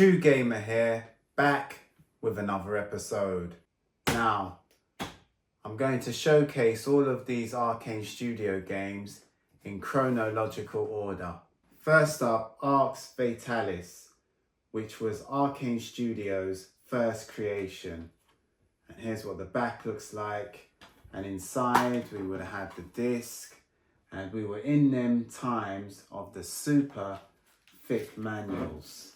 True Gamer here, back with another episode. Now, I'm going to showcase all of these Arkane Studio games in chronological order. First up, Arx Fatalis, which was Arkane Studios' first creation. And here's what the back looks like. And inside we would have had the disc, and we were in them times of the super thick manuals.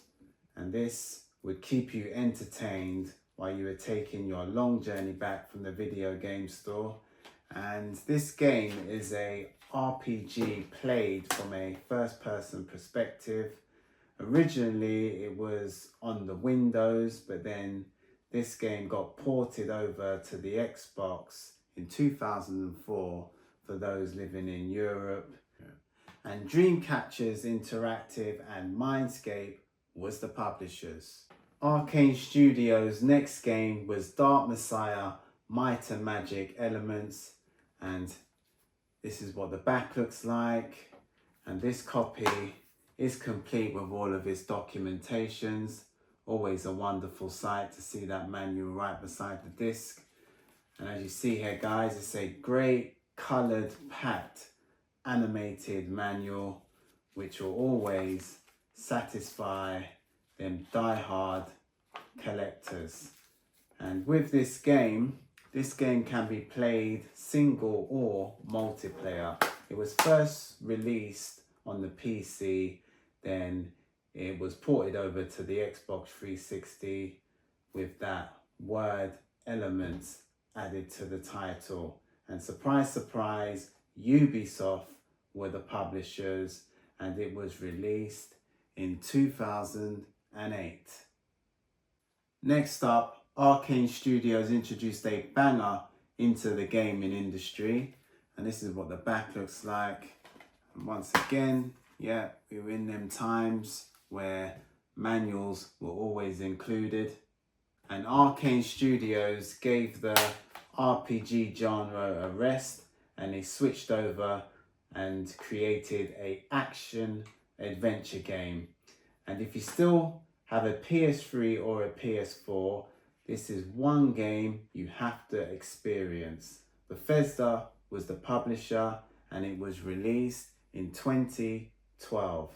And this would keep you entertained while you were taking your long journey back from the video game store. And this game is a RPG played from a first-person perspective. Originally it was on the Windows, but then this game got ported over to the Xbox in 2004 for those living in Europe. And Dreamcatcher's Interactive and Mindscape was the publishers. Arkane Studios' next game was Dark Messiah Might and Magic Elements, and this is what the back looks like. And this copy is complete with all of its documentations. Always a wonderful sight to see that manual right beside the disc. And as you see here, guys, it's a great coloured, packed, animated manual, which will always satisfy them die-hard collectors. And with this game can be played single or multiplayer. It was first released on the PC, then it was ported over to the Xbox 360 with that word elements added to the title. And surprise, surprise, Ubisoft were the publishers, and it was released in 2008. Next up, Arkane Studios introduced a banger into the gaming industry, and this is what the back looks like. And once again, yeah, we were in them times where manuals were always included, and Arkane Studios gave the RPG genre a rest, and they switched over and created a action adventure game. And if you still have a PS3 or a PS4, this is one game you have to experience. Bethesda was the publisher, and it was released in 2012.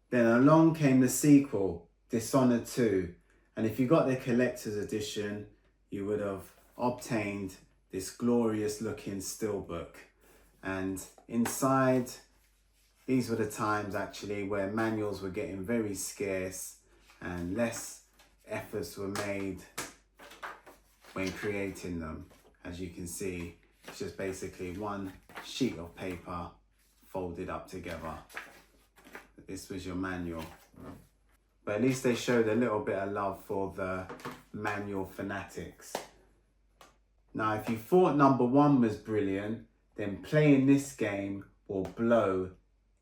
Then along came the sequel, Dishonored 2. And if you got the collector's edition, you would have obtained this glorious looking steelbook. And inside, these were the times actually where manuals were getting very scarce and less efforts were made when creating them. As you can see, it's just basically one sheet of paper folded up together. This was your manual. But at least they showed a little bit of love for the manual fanatics. Now, if you thought number one was brilliant, then playing this game will blow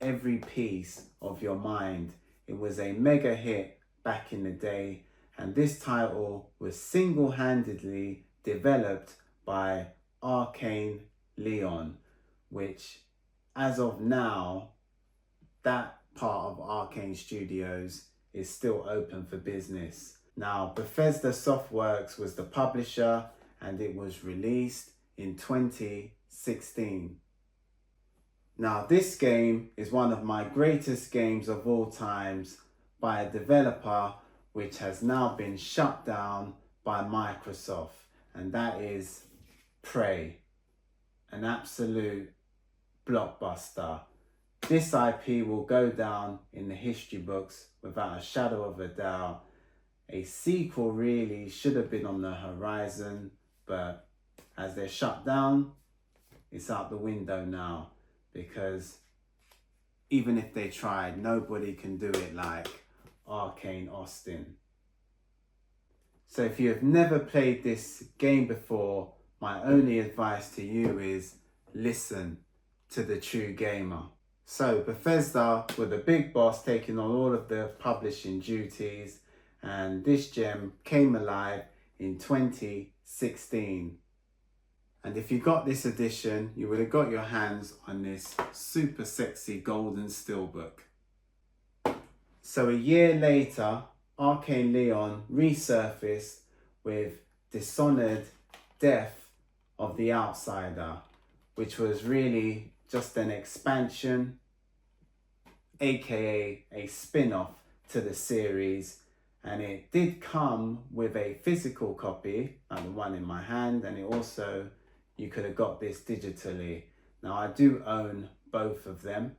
every piece of your mind. It was a mega hit back in the day, and this title was single-handedly developed by Arkane Lyon, which as of now, that part of Arkane Studios is still open for business. Now, Bethesda Softworks was the publisher, and it was released in 2016. Now, this game is one of my greatest games of all times by a developer which has now been shut down by Microsoft, and that is Prey, an absolute blockbuster. This IP will go down in the history books without a shadow of a doubt. A sequel really should have been on the horizon, but as they're shut down, it's out the window now, because even if they tried, nobody can do it like Arkane Austin. So if you have never played this game before, my only advice to you is listen to the true gamer. So Bethesda were the big boss, taking on all of the publishing duties, and this gem came alive in 2016. And if you got this edition, you would have got your hands on this super sexy golden steelbook. So a year later, Arkane Leon resurfaced with Dishonored Death of the Outsider, which was really just an expansion, aka a spin-off to the series, and it did come with a physical copy, like the one in my hand, and it also, you could have got this digitally. Now I do own both of them,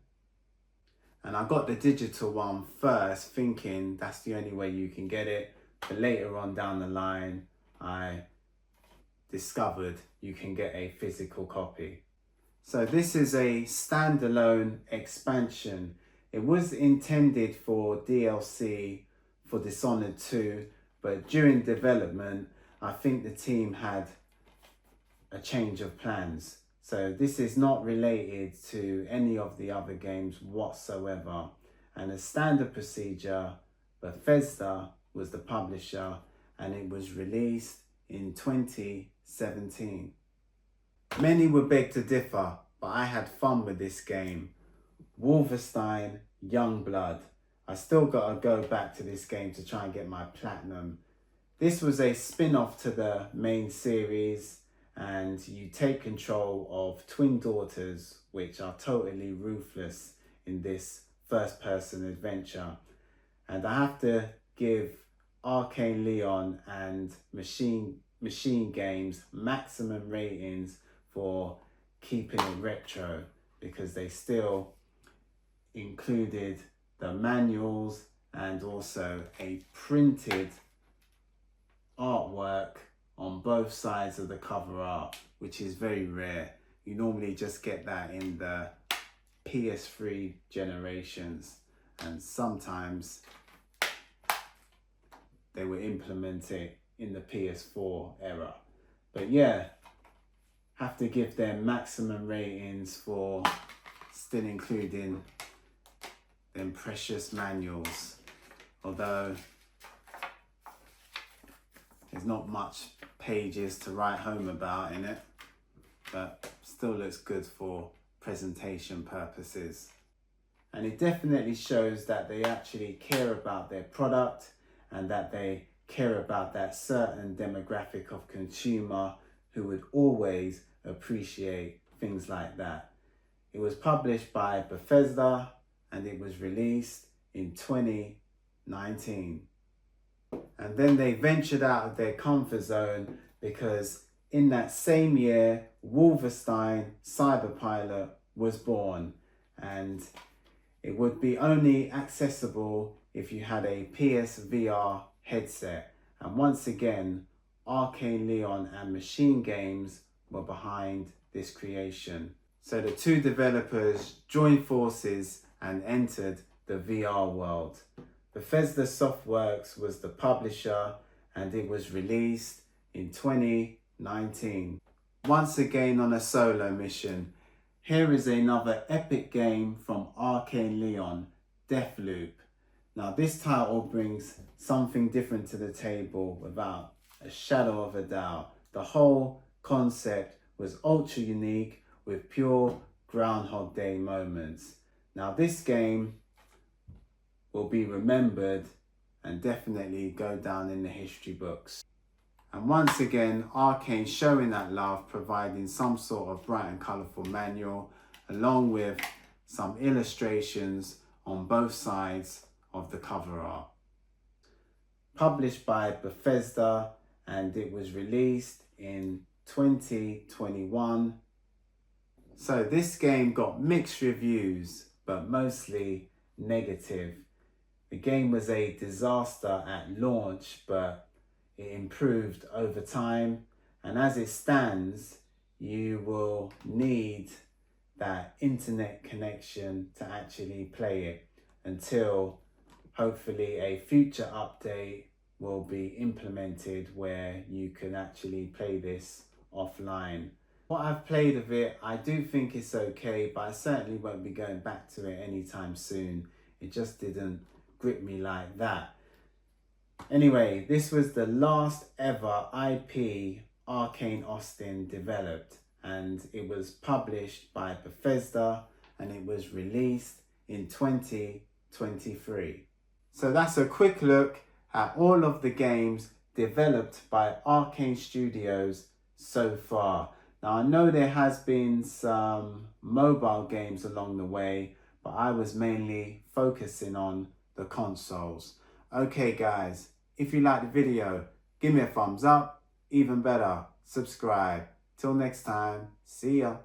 and I got the digital one first thinking that's the only way you can get it, but later on down the line I discovered you can get a physical copy. So this is a standalone expansion. It was intended for DLC for Dishonored 2, but during development I think the team had a change of plans. So this is not related to any of the other games whatsoever. And as standard procedure, Bethesda was the publisher and it was released in 2017. Many would beg to differ, but I had fun with this game. Wolfenstein Youngblood. I still gotta go back to this game to try and get my platinum. This was a spin-off to the main series, and you take control of twin daughters which are totally ruthless in this first-person adventure. And I have to give Arkane Leon and Machine Games maximum ratings for keeping it retro, because they still included the manuals and also a printed artwork on both sides of the cover art, which is very rare. You normally just get that in the PS3 generations, and sometimes they will implement it in the PS4 era. But yeah, have to give them maximum ratings for still including them precious manuals, although there's not much pages to write home about in it, but still looks good for presentation purposes. And it definitely shows that they actually care about their product and that they care about that certain demographic of consumer who would always appreciate things like that. It was published by Bethesda and it was released in 2019. And then they ventured out of their comfort zone, because in that same year, Wolfenstein Cyberpilot was born, and it would be only accessible if you had a PSVR headset. And once again, Arkane Leon and Machine Games were behind this creation. So the two developers joined forces and entered the VR world. Bethesda Softworks was the publisher and it was released in 2019. Once again on a solo mission, here is another epic game from Arkane Leon, Deathloop. Now this title brings something different to the table without a shadow of a doubt. The whole concept was ultra unique with pure Groundhog Day moments. Now this game will be remembered and definitely go down in the history books. And once again, Arkane showing that love, providing some sort of bright and colourful manual along with some illustrations on both sides of the cover art. Published by Bethesda and it was released in 2021. So this game got mixed reviews, but mostly negative. The game was a disaster at launch, but it improved over time. And as it stands, you will need that internet connection to actually play it until hopefully a future update will be implemented where you can actually play this offline. What I've played of it, I do think it's okay, but I certainly won't be going back to it anytime soon. It just didn't grip me like that. Anyway, this was the last ever IP Arkane Austin developed, and it was published by Bethesda and it was released in 2023. So that's a quick look at all of the games developed by Arkane Studios so far. Now I know there has been some mobile games along the way, but I was mainly focusing on the consoles. Okay guys, if you like the video, give me a thumbs up, even better, subscribe. Till next time, see ya.